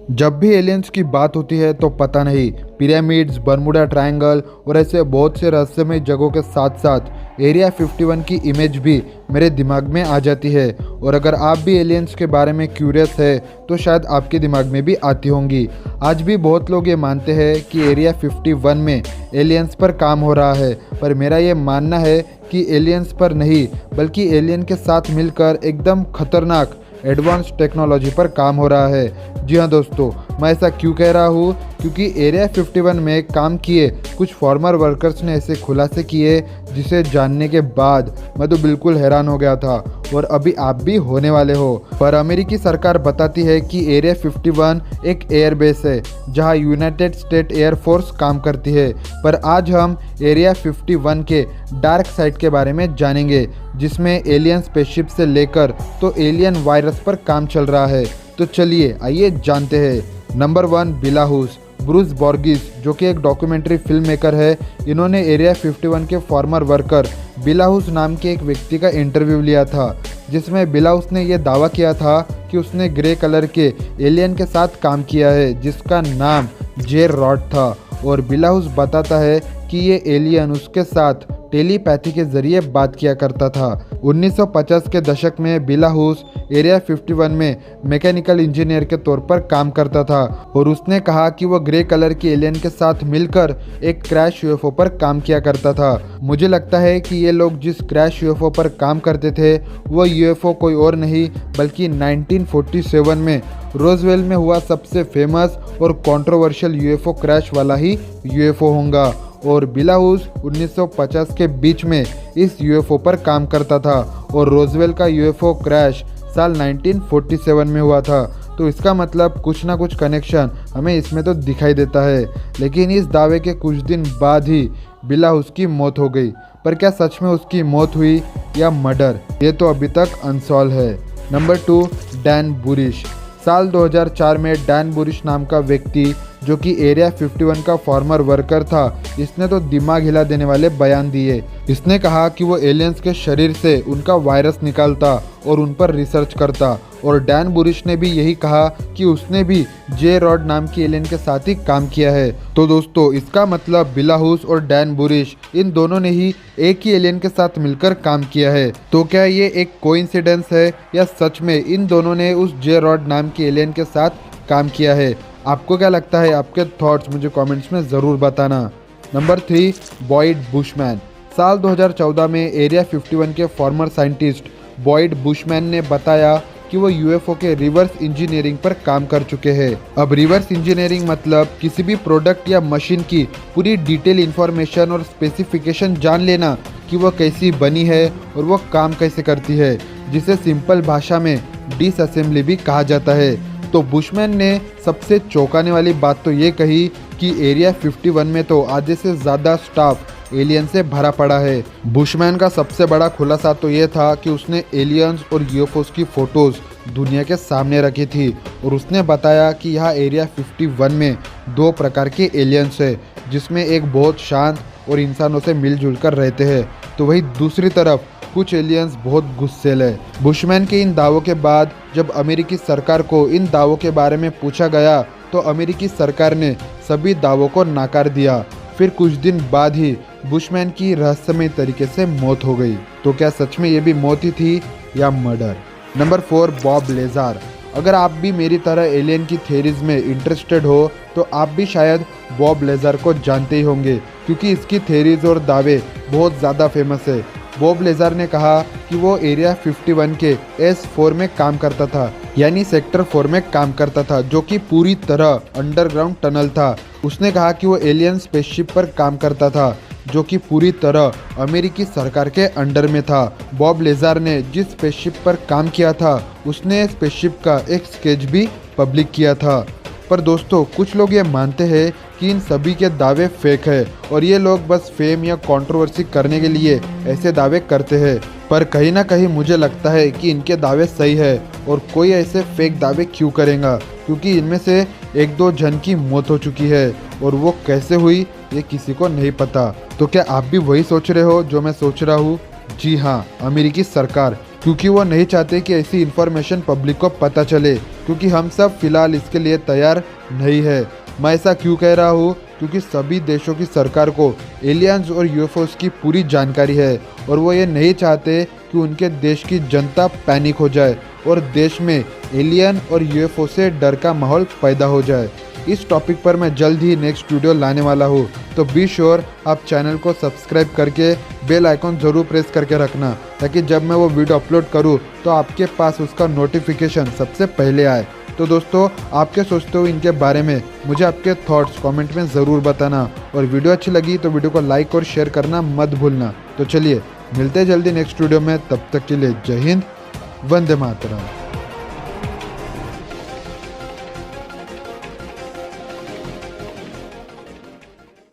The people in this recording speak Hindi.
जब भी एलियंस की बात होती है तो पता नहीं पिरामिड्स, बर्मुडा ट्रायंगल और ऐसे बहुत से रहस्यमय जगहों के साथ साथ एरिया 51 की इमेज भी मेरे दिमाग में आ जाती है। और अगर आप भी एलियंस के बारे में क्यूरियस है तो शायद आपके दिमाग में भी आती होंगी। आज भी बहुत लोग ये मानते हैं कि एरिया 51 में एलियंस पर काम हो रहा है, पर मेरा ये मानना है कि एलियंस पर नहीं बल्कि एलियन के साथ मिलकर एकदम खतरनाक एडवांस टेक्नोलॉजी पर काम हो रहा है। जी हाँ दोस्तों, मैं ऐसा क्यों कह रहा हूँ, क्योंकि एरिया 51 में काम किए कुछ फॉर्मर वर्कर्स ने ऐसे खुलासे किए जिसे जानने के बाद मैं तो बिल्कुल हैरान हो गया था और अभी आप भी होने वाले हो। पर अमेरिकी सरकार बताती है कि एरिया 51 एक एयरबेस है जहां यूनाइटेड स्टेट एयरफोर्स काम करती है। पर आज हम एरिया 51 के डार्क साइड के बारे में जानेंगे, जिसमें एलियन स्पेसशिप से लेकर तो एलियन वायरस पर काम चल रहा है। तो चलिए आइए जानते हैं। नंबर 1, बिलाहुस। ब्रूस बोर्गिस जो कि एक डॉक्यूमेंट्री फिल्म मेकर है, इन्होंने एरिया 51 के फॉर्मर वर्कर बिलाहुस नाम के एक व्यक्ति का इंटरव्यू लिया था, जिसमें बिलाहुस ने यह दावा किया था कि उसने ग्रे कलर के एलियन के साथ काम किया है जिसका नाम जे रॉड था। और बिलाहुस बताता है कि ये एलियन उसके साथ टेलीपैथी के जरिए बात किया करता था। 1950 के दशक में बिलाहुस एरिया 51 में मैकेनिकल इंजीनियर के तौर पर काम करता था और उसने कहा कि वह ग्रे कलर के एलियन के साथ मिलकर एक क्रैश यूएफओ पर काम किया करता था। मुझे लगता है कि ये लोग जिस क्रैश यूएफओ पर काम करते थे वह यूएफओ कोई और नहीं बल्कि 1947 में रोजवेल में हुआ सबसे फेमस और कंट्रोवर्शियल यूएफओ क्रैश वाला ही यूएफओ होगा। और बिलाहुस 1950 के बीच में इस यूएफओ पर काम करता था और रोजवेल का यूएफओ क्रैश साल 1947 में हुआ था। तो इसका मतलब कुछ ना कुछ कनेक्शन हमें इसमें तो दिखाई देता है। लेकिन इस दावे के कुछ दिन बाद ही बिलाहुस की मौत हो गई। पर क्या सच में उसकी मौत हुई या मर्डर, ये तो अभी तक अनसॉल्व है। Number 2, Dan Burisch. साल 2004 में डैन बुरिश नाम का व्यक्ति जो कि एरिया 51 का फॉर्मर वर्कर था, इसने तो दिमाग हिला देने वाले बयान दिए। इसने कहा कि वो एलियंस के शरीर से उनका वायरस निकालता और उन पर रिसर्च करता। और डैन बुरिश ने भी यही कहा कि उसने भी जे रॉड नाम की एलियन के साथ ही काम किया है। तो दोस्तों, इसका मतलब बिलाहुस और डैन बुरिश इन दोनों ने ही एक ही एलियन के साथ मिलकर काम किया है। तो क्या ये एक कोइंसिडेंस है या सच में इन दोनों ने उस जे रॉड नाम की एलियन के साथ काम किया है? आपको क्या लगता है? आपके थॉट्स मुझे कमेंट्स में ज़रूर बताना। Number 3, Boyd Bushman. साल 2014 में एरिया 51 के फॉर्मर साइंटिस्ट बॉयड बुशमैन ने बताया कि वो यूएफओ के रिवर्स इंजीनियरिंग पर काम कर चुके हैं। अब रिवर्स इंजीनियरिंग मतलब किसी भी प्रोडक्ट या मशीन की पूरी डिटेल इंफॉर्मेशन और स्पेसिफिकेशन जान लेना कि वो कैसी बनी है और वो काम कैसे करती है, जिसे सिंपल भाषा में डिसअसेंबली भी कहा जाता है। तो बुशमैन ने सबसे चौंकाने वाली बात तो ये कही कि एरिया 51 में तो आधे से ज़्यादा स्टाफ एलियन से भरा पड़ा है। बुशमैन का सबसे बड़ा खुलासा तो ये था कि उसने एलियंस और यूएफओस की फ़ोटोज़ दुनिया के सामने रखी थी और उसने बताया कि यहाँ एरिया 51 में 2 प्रकार के एलियंस है, जिसमें एक बहुत शांत और इंसानों से मिलजुल कर रहते हैं, तो वही दूसरी तरफ कुछ एलियंस बहुत गुस्सैल है। बुशमैन के इन दावों के बाद जब अमेरिकी सरकार को इन दावों के बारे में पूछा गया तो अमेरिकी सरकार ने सभी दावों को नकार दिया। फिर कुछ दिन बाद ही बुशमैन की रहस्यमय तरीके से मौत हो गई। तो क्या सच में ये भी मौत ही थी या मर्डर? Number 4, Bob laser. अगर आप भी मेरी तरह एलियन की थ्योरीज में इंटरेस्टेड हो तो आप भी शायद बॉब लेजार को जानते ही होंगे, क्योंकि इसकी थ्योरीज और दावे बहुत ज़्यादा फेमस है। बॉब लेजार ने कहा कि वो एरिया 51 के S4 में काम करता था, यानी सेक्टर 4 में काम करता था, जो कि पूरी तरह अंडरग्राउंड टनल था। उसने कहा कि वो एलियन स्पेसशिप पर काम करता था जो कि पूरी तरह अमेरिकी सरकार के अंडर में था। बॉब लेजार ने जिस स्पेसशिप पर काम किया था उसने स्पेसशिप का एक स्केच भी पब्लिक किया था। पर दोस्तों, कुछ लोग ये मानते हैं कि इन सभी के दावे फेक है और ये लोग बस फेम या कंट्रोवर्सी करने के लिए ऐसे दावे करते हैं। पर कहीं ना कहीं मुझे लगता है कि इनके दावे सही है और कोई ऐसे फेक दावे क्यों करेगा, क्योंकि इनमें से 1-2 जन की मौत हो चुकी है और वो कैसे हुई ये किसी को नहीं पता। तो क्या आप भी वही सोच रहे हो जो मैं सोच रहा हूँ? जी हाँ, अमेरिकी सरकार, क्योंकि वो नहीं चाहते कि ऐसी इन्फॉर्मेशन पब्लिक को पता चले। क्योंकि हम सब फिलहाल इसके लिए तैयार नहीं है। मैं ऐसा क्यों कह रहा हूँ? क्योंकि सभी देशों की सरकार को एलियंस और यूएफओस की पूरी जानकारी है और वो ये नहीं चाहते कि उनके देश की जनता पैनिक हो जाए और देश में एलियन और यूएफओ से डर का माहौल पैदा हो जाए। इस टॉपिक पर मैं जल्द ही नेक्स्ट वीडियो लाने वाला हूँ, तो बी श्योर आप चैनल को सब्सक्राइब करके बेल आइकॉन ज़रूर प्रेस करके रखना, ताकि जब मैं वो वीडियो अपलोड करूँ तो आपके पास उसका नोटिफिकेशन सबसे पहले आए। तो दोस्तों, आप क्या सोचते हो इनके बारे में? मुझे आपके थॉट्स कमेंट में ज़रूर बताना, और वीडियो अच्छी लगी तो वीडियो को लाइक और शेयर करना मत भूलना। तो चलिए मिलते हैं जल्दी नेक्स्ट वीडियो में, तब तक के लिए जय हिंद, वंदे मातरम।